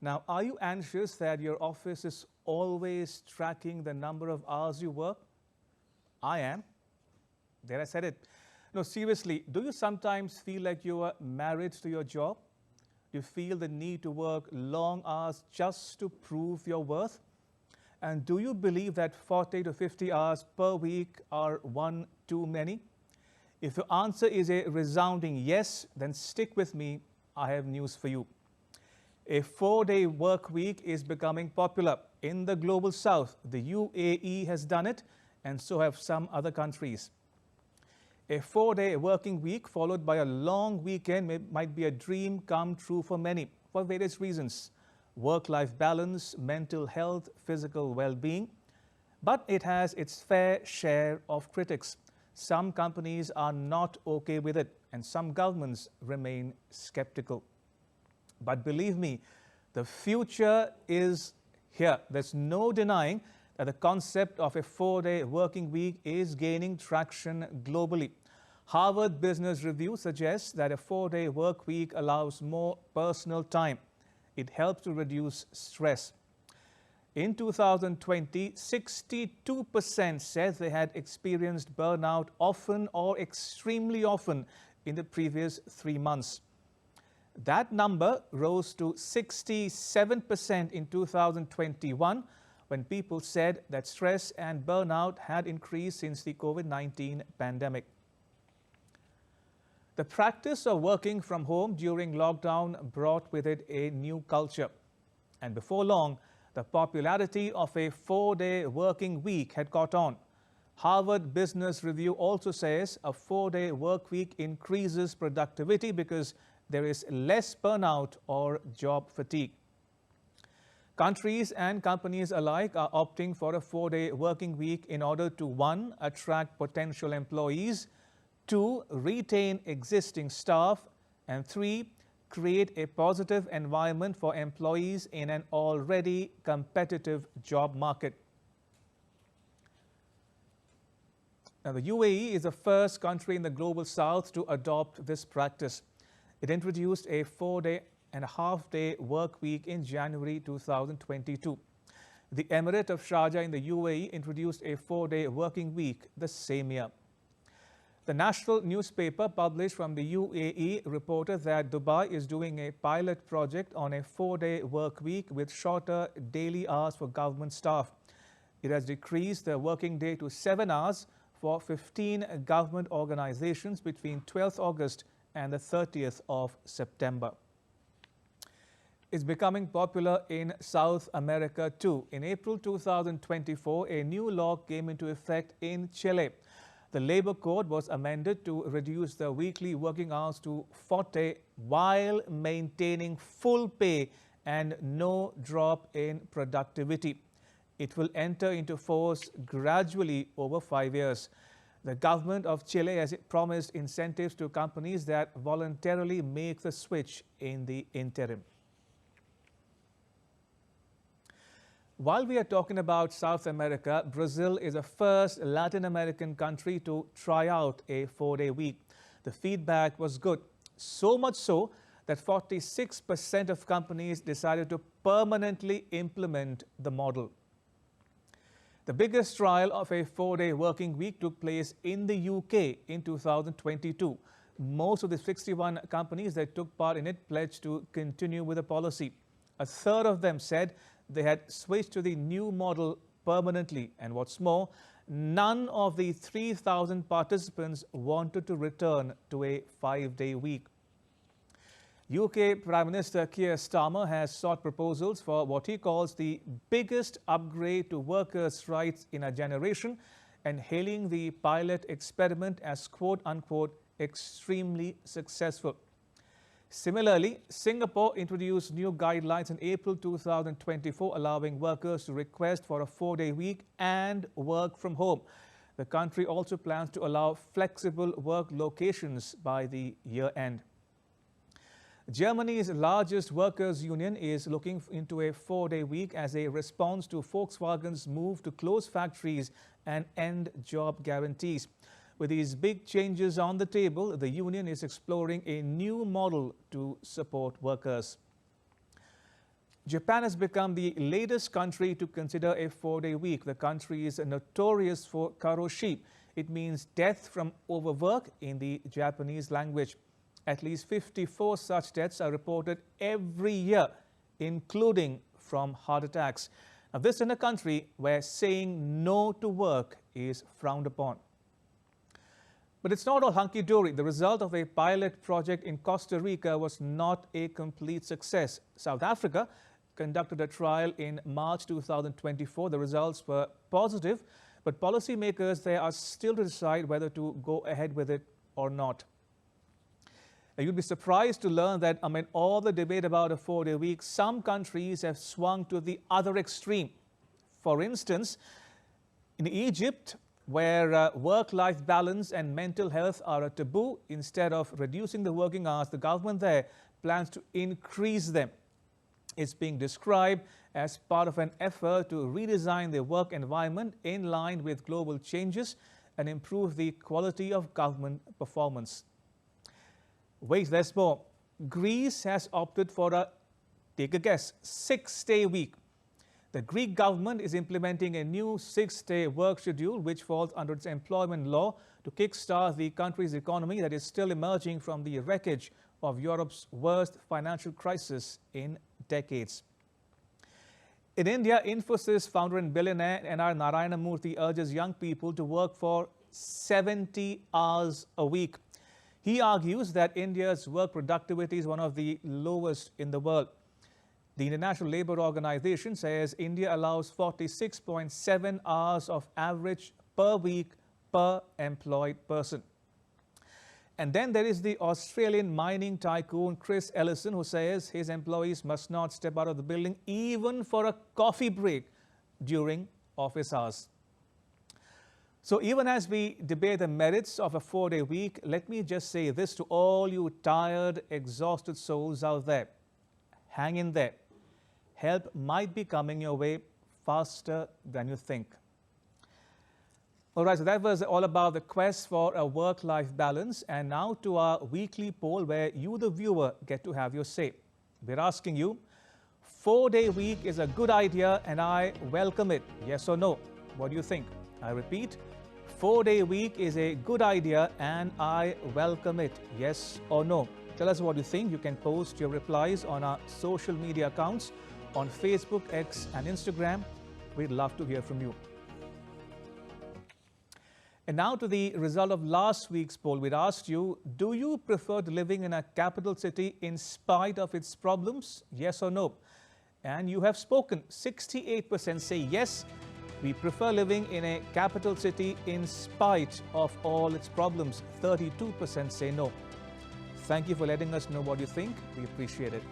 Now, are you anxious that your office is always tracking the number of hours you work? I am. There, I said it. No, seriously, do you sometimes feel like you are married to your job? Do you feel the need to work long hours just to prove your worth? And do you believe that 40 to 50 hours per week are one too many? If your answer is a resounding yes, then stick with me. I have news for you. A 4-day work week is becoming popular. In the global south, the U.A.E. has done it, and so have some other countries. A 4-day working week followed by a long weekend might be a dream come true for many, for various reasons. Work-life balance, mental health, physical well-being. But it has its fair share of critics. Some companies are not okay with it, and some governments remain skeptical. But believe me, the future is here. There's no denying that the concept of a 4-day working week is gaining traction globally. Harvard Business Review suggests that a 4-day work week allows more personal time. It helps to reduce stress. In 2020, 62% said they had experienced burnout often or extremely often in the previous 3 months. That number rose to 67% in 2021 when people said that stress and burnout had increased since the COVID-19 pandemic. The practice of working from home during lockdown brought with it a new culture. And before long, the popularity of a 4-day working week had caught on. Harvard Business Review also says a 4-day work week increases productivity because there is less burnout or job fatigue. Countries and companies alike are opting for a 4-day working week in order to 1. Attract potential employees, 2. Retain existing staff, and 3. Create a positive environment for employees in an already competitive job market. Now, the U.A.E. is the first country in the global south to adopt this practice. It introduced a 4.5-day work week in January 2022. The Emirate of Sharjah in the U.A.E. introduced a 4-day working week the same year. The national newspaper published from the U.A.E. reported that Dubai is doing a pilot project on a 4-day work week with shorter daily hours for government staff. It has decreased the working day to 7 hours for 15 government organizations between 12th August and the 30th of September. It's becoming popular in South America too. In April 2024, a new law came into effect in Chile. The labor code was amended to reduce the weekly working hours to 40 while maintaining full pay and no drop in productivity. It will enter into force gradually over 5 years. The government of Chile has promised incentives to companies that voluntarily make the switch in the interim. While we are talking about South America, Brazil is the first Latin American country to try out a 4-day week. The feedback was good, so much so that 46% of companies decided to permanently implement the model. The biggest trial of a 4-day working week took place in the UK in 2022. Most of the 61 companies that took part in it pledged to continue with the policy. A third of them said they had switched to the new model permanently. And what's more, none of the 3,000 participants wanted to return to a 5-day week. UK Prime Minister Keir Starmer has sought proposals for what he calls the biggest upgrade to workers' rights in a generation and hailing the pilot experiment as quote-unquote extremely successful. Similarly, Singapore introduced new guidelines in April 2024 allowing workers to request for a 4-day week and work from home. The country also plans to allow flexible work locations by the year end. Germany's largest workers' union is looking into a 4-day week as a response to Volkswagen's move to close factories and end job guarantees. With these big changes on the table, the union is exploring a new model to support workers. Japan has become the latest country to consider a 4-day week. The country is notorious for karoshi. It means death from overwork in the Japanese language. At least 54 such deaths are reported every year, including from heart attacks. Now, this in a country where saying no to work is frowned upon. But it's not all hunky-dory. The result of a pilot project in Costa Rica was not a complete success. South Africa conducted a trial in March 2024. The results were positive, but policymakers there are still to decide whether to go ahead with it or not. Now, you'd be surprised to learn that amid all the debate about a 4-day week, some countries have swung to the other extreme. For instance, in Egypt, where work-life balance and mental health are a taboo, instead of reducing the working hours, the government there plans to increase them. It's being described as part of an effort to redesign the work environment in line with global changes and improve the quality of government performance. Wait, there's more. Greece has opted for a, take a guess, 6-day week. The Greek government is implementing a new 6-day work schedule which falls under its employment law to kickstart the country's economy that is still emerging from the wreckage of Europe's worst financial crisis in decades. In India, Infosys founder and billionaire N.R. Narayana Murthy urges young people to work for 70 hours a week. He argues that India's work productivity is one of the lowest in the world. The International Labour Organization says India allows 46.7 hours of average per week per employed person. And then there is the Australian mining tycoon Chris Ellison, who says his employees must not step out of the building even for a coffee break during office hours. So even as we debate the merits of a 4-day week, let me just say this to all you tired, exhausted souls out there. Hang in there. Help might be coming your way faster than you think. All right, so that was all about the quest for a work-life balance. And now to our weekly poll where you, the viewer, get to have your say. We're asking you, 4-day week is a good idea and I welcome it. Yes or no? What do you think? I repeat, 4-day week is a good idea and I welcome it. Yes or no? Tell us what you think. You can post your replies on our social media accounts on Facebook, X and Instagram. We'd love to hear from you. And now to the result of last week's poll. We'd asked you, do you prefer living in a capital city in spite of its problems? Yes or no? And you have spoken. 68% say yes, we prefer living in a capital city in spite of all its problems. 32% say no. Thank you for letting us know what you think. We appreciate it.